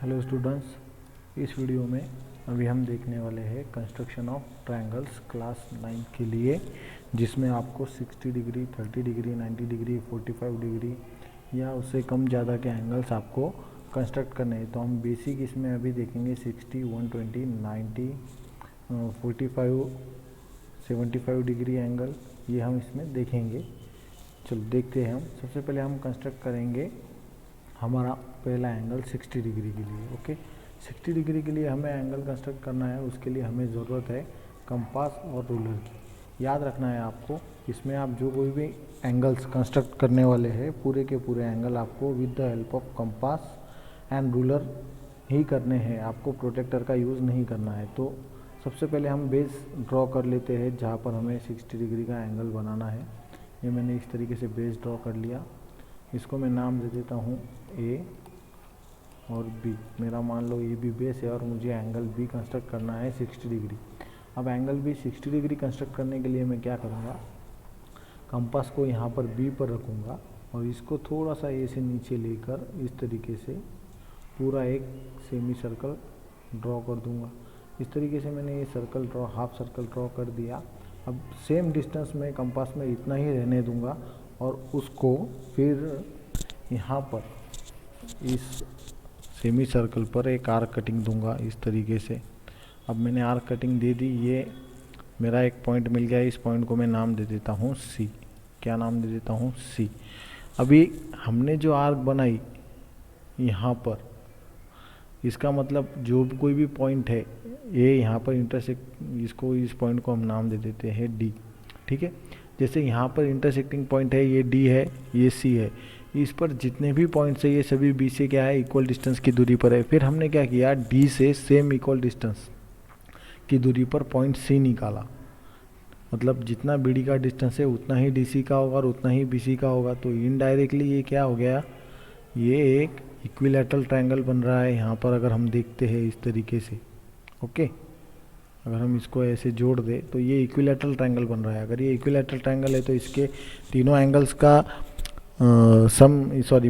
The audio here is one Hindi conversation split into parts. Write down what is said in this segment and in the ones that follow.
हेलो स्टूडेंट्स, इस वीडियो में अभी हम देखने वाले हैं कंस्ट्रक्शन ऑफ ट्रायंगल्स क्लास 9 के लिए, जिसमें आपको 60 डिग्री, 30 डिग्री, 90 डिग्री, 45 डिग्री या उससे कम ज़्यादा के एंगल्स आपको कंस्ट्रक्ट करने हैं। तो हम बेसिक इसमें अभी देखेंगे 60, 120, 90, 45, 75 डिग्री एंगल, ये हम इसमें देखेंगे। चलो देखते हैं। हम सबसे पहले हम कंस्ट्रक्ट करेंगे हमारा पहला एंगल 60 डिग्री के लिए। ओके, 60 डिग्री के लिए हमें एंगल कंस्ट्रक्ट करना है। उसके लिए हमें ज़रूरत है कंपास और रूलर की। याद रखना है आपको, इसमें आप जो कोई भी एंगल्स कंस्ट्रक्ट करने वाले हैं, पूरे के पूरे एंगल आपको with the help of compass and ruler ही करने हैं। आपको प्रोटेक्टर का यूज़ नहीं करना है। तो सबसे पहले हम बेस ड्रॉ कर लेते हैं जहाँ पर हमें 60 डिग्री का एंगल बनाना है। ये मैंने इस तरीके से बेस ड्रॉ कर लिया। इसको मैं नाम दे देता हूँ ए और बी। मेरा मान लो ये भी बेस है और मुझे एंगल बी कंस्ट्रक्ट करना है 60 डिग्री। अब एंगल बी 60 डिग्री कंस्ट्रक्ट करने के लिए मैं क्या करूँगा, कंपास को यहाँ पर बी पर रखूँगा और इसको थोड़ा सा ए से नीचे लेकर इस तरीके से पूरा एक सेमी सर्कल ड्रॉ कर दूँगा। इस तरीके से मैंने ये circle draw, half circle draw कर दिया। अब सेम डिस्टेंस में कंपास में इतना ही रहने दूँगा और उसको फिर यहाँ पर इस सेमी सर्कल पर एक आर्क कटिंग दूंगा इस तरीके से। अब मैंने आर्क कटिंग दे दी, ये मेरा एक पॉइंट मिल गया। इस पॉइंट को मैं नाम दे देता हूँ सी। क्या नाम दे देता हूँ? सी। अभी हमने जो आर्क बनाई यहाँ पर, इसका मतलब जो भी कोई भी पॉइंट है ये यहाँ पर इंटरसेक्ट, इसको इस पॉइंट को हम नाम दे देते हैं डी। ठीक है, जैसे यहाँ पर इंटरसेक्टिंग पॉइंट है, ये डी है, ये सी है। इस पर जितने भी पॉइंट्स है ये सभी बी से क्या है, इक्वल डिस्टेंस की दूरी पर है। फिर हमने क्या किया, डी से सेम इक्वल डिस्टेंस की दूरी पर पॉइंट सी निकाला। मतलब जितना बी डी का डिस्टेंस है उतना ही डी सी का होगा और उतना ही बी सी का होगा। तो इनडायरेक्टली ये क्या हो गया, ये एक इक्विलैटरल ट्रायंगल बन रहा है यहाँ पर। अगर हम देखते हैं इस तरीके से, ओके, अगर हम इसको ऐसे जोड़ दें तो ये इक्विलैटरल ट्रायंगल बन रहा है। अगर ये इक्विलैटरल ट्रायंगल है तो इसके तीनों एंगल्स का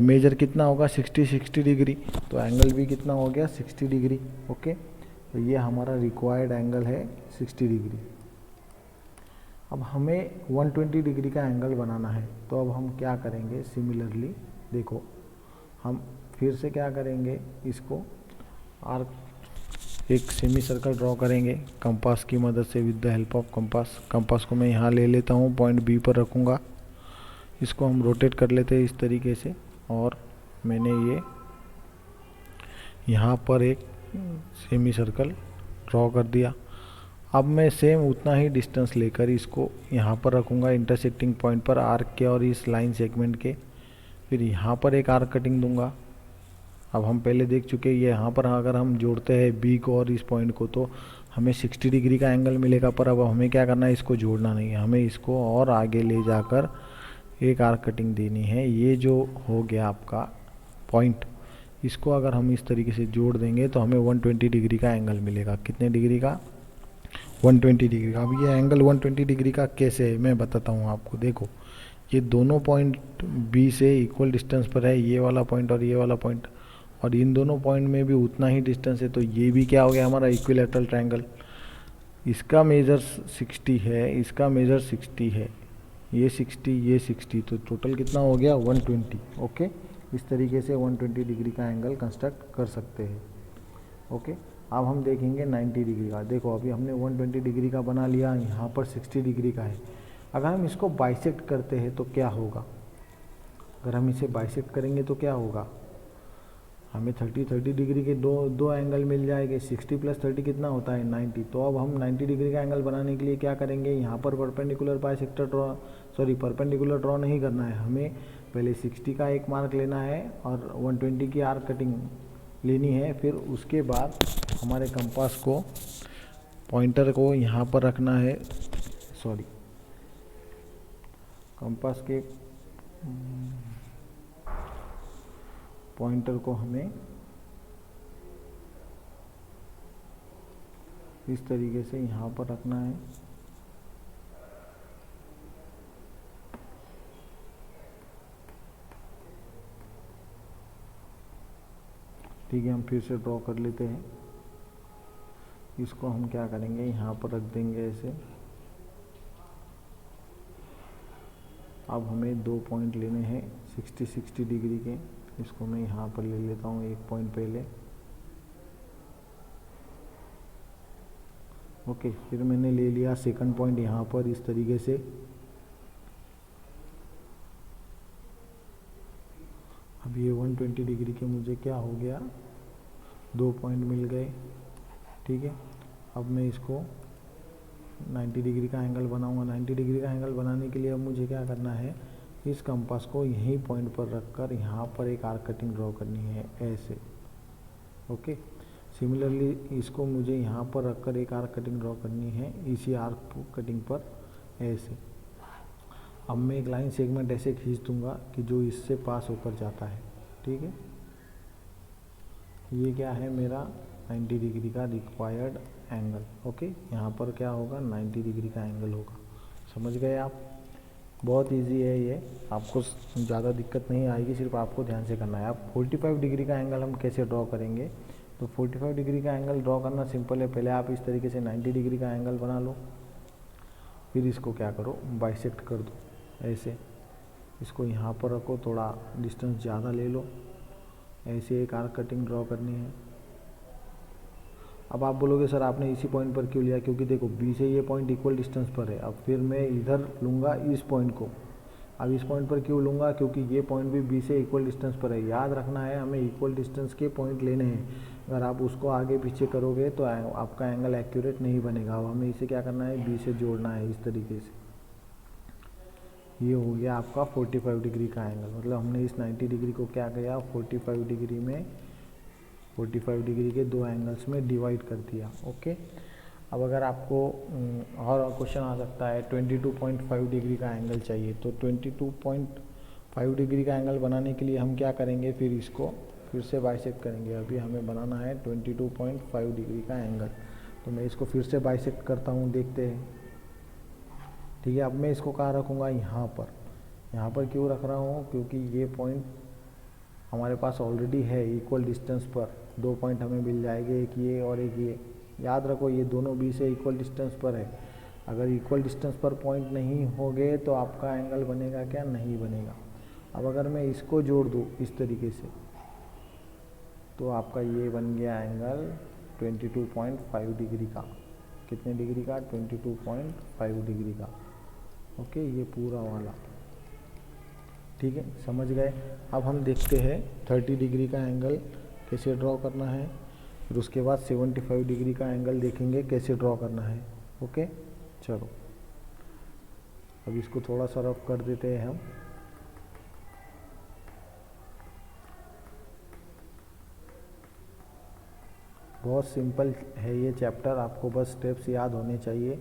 मेजर कितना होगा, 60 डिग्री। तो एंगल भी कितना हो गया, 60 डिग्री। ओके, तो ये हमारा रिक्वायर्ड एंगल है 60 डिग्री। अब हमें 120 डिग्री का एंगल बनाना है। तो अब हम क्या करेंगे, सिमिलरली देखो, हम फिर से क्या करेंगे, इसको आर्क एक सेमी सर्कल ड्रॉ करेंगे कंपास की मदद से, with the help of compass. Compass को मैं यहाँ ले लेता हूँ, पॉइंट बी पर रखूँगा। इसको हम रोटेट कर लेते हैं इस तरीके से और मैंने ये यहाँ पर एक सेमी सर्कल ड्रॉ कर दिया। अब मैं सेम उतना ही डिस्टेंस लेकर इसको यहाँ पर रखूँगा इंटरसेक्टिंग पॉइंट पर आर्क के और इस लाइन सेगमेंट के। फिर यहाँ पर एक आर्क कटिंग दूंगा। अब हम पहले देख चुके हैं, ये यहाँ पर अगर हम जोड़ते हैं बी को और इस पॉइंट को तो हमें 60 डिग्री का एंगल मिलेगा। पर अब हमें क्या करना है, इसको जोड़ना नहीं है, हमें इसको और आगे ले जाकर एक आर्क कटिंग देनी है। ये जो हो गया आपका पॉइंट, इसको अगर हम इस तरीके से जोड़ देंगे तो हमें 120 डिग्री का एंगल मिलेगा। कितने डिग्री का? 120 डिग्री का। अब ये एंगल 120 डिग्री का कैसे है मैं बताता हूँ आपको। देखो, ये दोनों पॉइंट बी से इक्वल डिस्टेंस पर है, ये वाला पॉइंट और ये वाला पॉइंट, और इन दोनों पॉइंट में भी उतना ही डिस्टेंस है। तो ये भी क्या हो गया, हमारा इक्विलैटरल ट्रायंगल। इसका मेजर 60 है, इसका मेजर 60 है, ये 60, ये 60, तो टोटल कितना हो गया, 120। ओके, इस तरीके से 120 डिग्री का एंगल कंस्ट्रक्ट कर सकते हैं। ओके, अब हम देखेंगे 90 डिग्री का। देखो, अभी हमने 120 डिग्री का बना लिया, यहाँ पर 60 डिग्री का है। अगर हम इसको बाइसेक्ट करते हैं तो क्या होगा, अगर हम इसे बाइसेक्ट करेंगे तो क्या होगा, हमें 30 डिग्री के दो एंगल मिल जाएंगे। 60 + 30 कितना होता है, 90। तो अब हम 90 डिग्री का एंगल बनाने के लिए क्या करेंगे, यहाँ पर परपेंडिकुलर बाइसेक्टर परपेंडिकुलर ड्रॉ नहीं करना है। हमें पहले 60 का एक मार्क लेना है और 120 की आर्क कटिंग लेनी है। फिर उसके बाद हमारे कंपास को, पॉइंटर को यहाँ पर रखना है, कंपास के पॉइंटर को हमें इस तरीके से यहाँ पर रखना है। ठीक है, हम फिर से ड्रॉ कर लेते हैं। इसको हम क्या करेंगे, यहाँ पर रख देंगे ऐसे। अब हमें 2 पॉइंट लेने हैं 60 डिग्री के। इसको मैं यहाँ पर ले लेता हूँ 1 पॉइंट पहले। ओके, फिर मैंने ले लिया सेकंड पॉइंट यहाँ पर इस तरीके से। अब ये 120 डिग्री के मुझे क्या हो गया, 2 पॉइंट मिल गए। ठीक है, अब मैं इसको 90 डिग्री का एंगल बनाऊंगा। 90 डिग्री का एंगल बनाने के लिए अब मुझे क्या करना है, इस कंपास को यहीं पॉइंट पर रखकर यहाँ पर एक आर्क कटिंग ड्रॉ करनी है ऐसे। ओके, सिमिलरली इसको मुझे यहाँ पर रखकर एक आर्क कटिंग ड्रॉ करनी है इसी आर्क कटिंग पर ऐसे। अब मैं एक लाइन सेगमेंट ऐसे खींच दूंगा कि जो इससे पास होकर जाता है। ठीक है, ये क्या है मेरा 90 डिग्री का रिक्वायर्ड एंगल। ओके, यहाँ पर क्या होगा, 90 डिग्री का एंगल होगा। समझ गए आप? बहुत इजी है ये, आपको ज़्यादा दिक्कत नहीं आएगी, सिर्फ आपको ध्यान से करना है। अब 45 डिग्री का एंगल हम कैसे ड्रॉ करेंगे, तो 45 डिग्री का एंगल ड्रॉ करना सिंपल है। पहले आप इस तरीके से 90 डिग्री का एंगल बना लो, फिर इसको क्या करो, बाइसेक्ट कर दो ऐसे। इसको यहाँ पर रखो, थोड़ा डिस्टेंस ज़्यादा ले लो, ऐसे एक आर्क कटिंग ड्रॉ करनी है। अब आप बोलोगे सर आपने इसी पॉइंट पर क्यों लिया, क्योंकि देखो बी से ये पॉइंट इक्वल डिस्टेंस पर है। अब फिर मैं इधर लूँगा इस पॉइंट को। अब इस पॉइंट पर क्यों लूँगा, क्योंकि ये पॉइंट भी बी से इक्वल डिस्टेंस पर है। याद रखना है, हमें इक्वल डिस्टेंस के पॉइंट लेने हैं। अगर आप उसको आगे पीछे करोगे तो आपका एंगल एक्यूरेट नहीं बनेगा। अब हमें इसे क्या करना है, बी से जोड़ना है इस तरीके से। ये हो गया आपका 45 डिग्री का एंगल। मतलब हमने इस 90 डिग्री को क्या किया, 45 डिग्री में 45 डिग्री के 2 एंगल्स में डिवाइड कर दिया। ओके, अब अगर आपको और क्वेश्चन आ सकता है 22.5 डिग्री का एंगल चाहिए, तो 22.5 डिग्री का एंगल बनाने के लिए हम क्या करेंगे, फिर इसको फिर से बाइसेक्ट करेंगे। अभी हमें बनाना है 22.5 डिग्री का एंगल, तो मैं इसको फिर से बाइसेक्ट करता हूँ, देखते हैं। ठीक है, अब मैं इसको कहाँ रखूँगा, यहाँ पर। यहाँ पर क्यों रख रहा हूँ, क्योंकि ये पॉइंट हमारे पास ऑलरेडी है इक्वल डिस्टेंस पर। 2 पॉइंट हमें मिल जाएंगे, एक ये और एक ये। याद रखो ये दोनों बी से इक्वल डिस्टेंस पर है। अगर इक्वल डिस्टेंस पर पॉइंट नहीं होंगे तो आपका एंगल बनेगा क्या, नहीं बनेगा। अब अगर मैं इसको जोड़ दूँ इस तरीके से, तो आपका ये बन गया एंगल 22.5 डिग्री का। कितने डिग्री का, 22.5 डिग्री का। ओके, ये पूरा वाला। ठीक है, समझ गए। अब हम देखते हैं 30 डिग्री का एंगल कैसे ड्रॉ करना है, फिर उसके बाद 75 डिग्री का एंगल देखेंगे कैसे ड्रॉ करना है। ओके, चलो अब इसको थोड़ा सा रफ कर देते हैं हम। बहुत सिंपल है ये चैप्टर, आपको बस स्टेप्स याद होने चाहिए।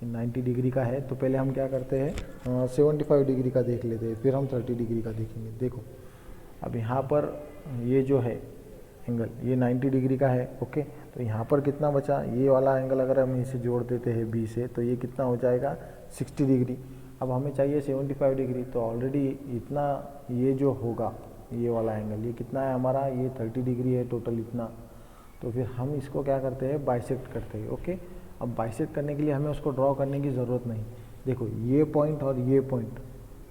90 डिग्री का है तो पहले हम क्या करते हैं, 75 डिग्री का देख लेते हैं, फिर हम 30 डिग्री का देखेंगे। देखो अब यहाँ पर ये जो है एंगल, ये 90 डिग्री का है। ओके, तो यहाँ पर कितना बचा, ये वाला एंगल अगर हम इसे जोड़ देते हैं बी से, तो ये कितना हो जाएगा, 60 डिग्री। अब हमें चाहिए 75 डिग्री, तो ऑलरेडी इतना ये जो होगा ये वाला एंगल, ये कितना है हमारा, ये 30 डिग्री है टोटल इतना। तो फिर हम इसको क्या करते हैं, बाइसेक्ट करते हैं। ओके, अब बाइसेक्ट करने के लिए हमें उसको ड्रॉ करने की ज़रूरत नहीं। देखो ये पॉइंट और ये पॉइंट,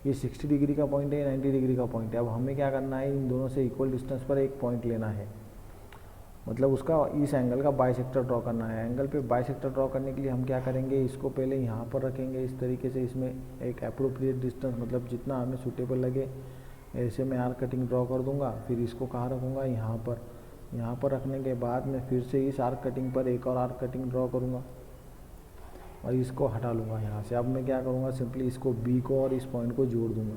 ये 60 डिग्री का पॉइंट है, 90 डिग्री का पॉइंट है। अब हमें क्या करना है, इन दोनों से इक्वल डिस्टेंस पर एक पॉइंट लेना है, मतलब उसका इस एंगल का बाइसेक्टर ड्रॉ करना है। एंगल पे बाइसेक्टर ड्रॉ करने के लिए हम क्या करेंगे, इसको पहले यहाँ पर रखेंगे इस तरीके से। इसमें एक अप्रोप्रिएट डिस्टेंस, मतलब जितना हमें सूटेबल लगे ऐसे मैं आर्क कटिंग ड्रॉ कर दूंगा। फिर इसको कहाँ रखूँगा, यहाँ पर। यहाँ पर रखने के बाद मैं फिर से इस आर्क कटिंग पर एक और आर्क कटिंग ड्रॉ करूँगा और इसको हटा लूँगा यहाँ से। अब मैं क्या करूँगा, सिंपली इसको बी को और इस पॉइंट को जोड़ दूँगा।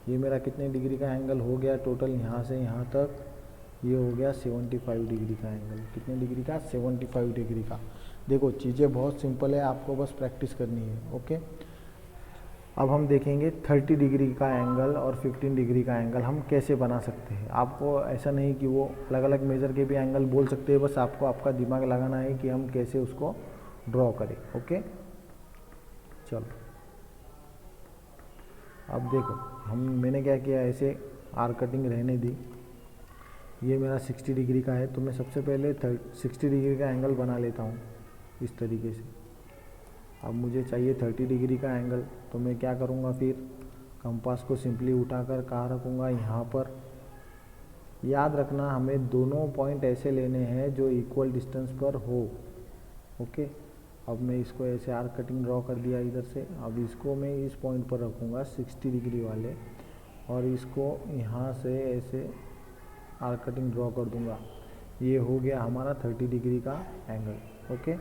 ये मेरा कितने डिग्री का एंगल हो गया टोटल, यहाँ से यहाँ तक ये हो गया 75 डिग्री का एंगल। कितने डिग्री का, 75 डिग्री का। देखो चीज़ें बहुत सिंपल है, आपको बस प्रैक्टिस करनी है। ओके, अब हम देखेंगे 30 डिग्री का एंगल और 15 डिग्री का एंगल हम कैसे बना सकते हैं। आपको ऐसा नहीं कि वो अलग अलग मेज़र के भी एंगल बोल सकते हैं, बस आपको आपका दिमाग लगाना है कि हम कैसे उसको ड्रॉ करें। ओके, चलो अब देखो मैंने क्या किया, ऐसे आर्क कटिंग रहने दी। ये मेरा 60 डिग्री का है, तो मैं सबसे पहले 60 डिग्री का एंगल बना लेता हूँ इस तरीके से। अब मुझे चाहिए 30 डिग्री का एंगल, तो मैं क्या करूँगा, फिर कंपास को सिंपली उठाकर कहाँ रखूँगा, यहाँ पर। याद रखना हमें दोनों पॉइंट ऐसे लेने हैं जो इक्वल डिस्टेंस पर हो। ओके, अब मैं इसको ऐसे आर्क कटिंग ड्रॉ कर दिया इधर से। अब इसको मैं इस पॉइंट पर रखूँगा 60 डिग्री वाले, और इसको यहाँ से ऐसे आर्क कटिंग ड्रॉ कर दूँगा। ये हो गया हमारा 30 डिग्री का एंगल। ओके,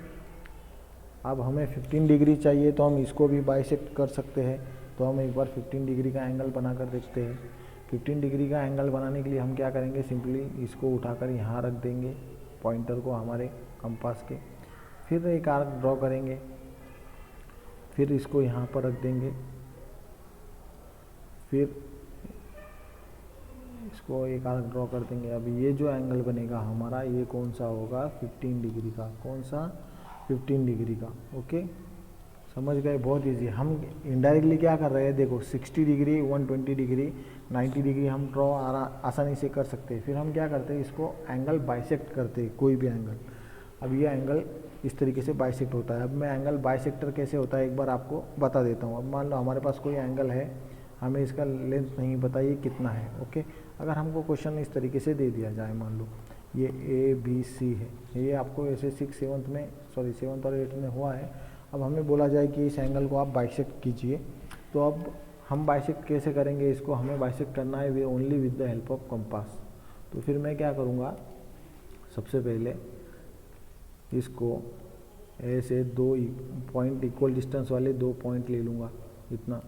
अब हमें 15 डिग्री चाहिए, तो हम इसको भी बाइसेक्ट कर सकते हैं। तो हम एक बार 15 डिग्री का एंगल बना कर देखते हैं। 15 डिग्री का एंगल बनाने के लिए हम क्या करेंगे, सिंपली इसको उठाकर यहाँ रख देंगे, पॉइंटर को हमारे कंपास के। फिर एक आर्क ड्रॉ करेंगे, फिर इसको यहाँ पर रख देंगे, फिर इसको एक आर्क ड्रॉ कर देंगे। अब ये जो एंगल बनेगा हमारा, ये कौन सा होगा, 15 डिग्री का। कौन सा, 15 डिग्री का। ओके, समझ गए, बहुत इजी। हम इनडायरेक्टली क्या कर रहे हैं, देखो 60 डिग्री, 120 डिग्री, 90 डिग्री हम ड्रॉ आसानी से कर सकते हैं। फिर हम क्या करते हैं, इसको एंगल बाइसेक्ट करते हैं, कोई भी एंगल। अब ये एंगल इस तरीके से बाइसेक्ट होता है। अब मैं एंगल बाइसेक्टर कैसे होता है एक बार आपको बता देता हूँ। अब मान लो हमारे पास कोई एंगल है, हमें इसका लेंथ नहीं पता ये कितना है। ओके, अगर हमको क्वेश्चन इस तरीके से दे दिया जाए, मान लो ये ABC है, ये आपको ऐसे 7th में 7th और 8th में हुआ है। अब हमें बोला जाए कि इस एंगल को आप बाइसेक्ट कीजिए, तो अब हम बाइसेक्ट कैसे करेंगे, इसको हमें बाइसेक्ट करना है way only with the help of compass. तो फिर मैं क्या करूँगा, सबसे पहले इसको ऐसे 2 पॉइंट इक्वल डिस्टेंस वाले 2 पॉइंट ले लूँगा। इतना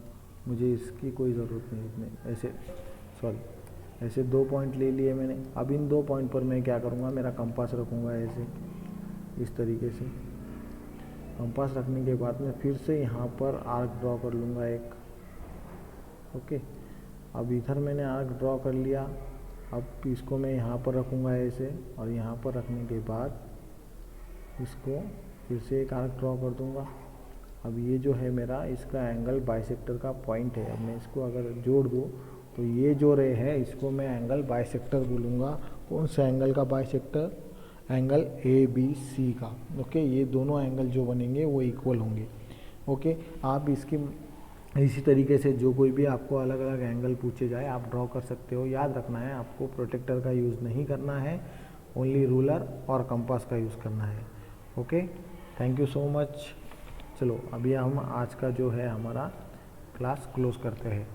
मुझे इसकी कोई ज़रूरत नहीं, इतने ऐसे 2 पॉइंट ले लिए मैंने। अब इन 2 पॉइंट पर मैं क्या करूँगा, मेरा कंपास रखूँगा ऐसे इस तरीके से। कंपास रखने के बाद में फिर से यहाँ पर आर्क ड्रॉ कर लूँगा एक। ओके, अब इधर मैंने आर्क ड्रॉ कर लिया। अब इसको मैं यहाँ पर रखूँगा ऐसे, और यहाँ पर रखने के बाद इसको फिर से एक आर्क ड्रॉ कर दूँगा। अब ये जो है मेरा, इसका एंगल बाइसेक्टर का पॉइंट है। अब मैं इसको अगर जोड़ दूँ तो ये जो रे है, इसको मैं एंगल बाइसेक्टर बोलूँगा। कौन सा एंगल का बाइसेक्टर, एंगल ABC का। ओके, ये दोनों एंगल जो बनेंगे वो इक्वल होंगे। ओके, आप इसकी इसी तरीके से जो कोई भी आपको अलग अलग एंगल पूछे जाए आप ड्रॉ कर सकते हो। याद रखना है आपको प्रोटेक्टर का यूज़ नहीं करना है, ओनली रूलर और कंपास का यूज़ करना है। Okay, thank you so much. चलो अभी हम आज का जो है हमारा क्लास क्लोज करते हैं।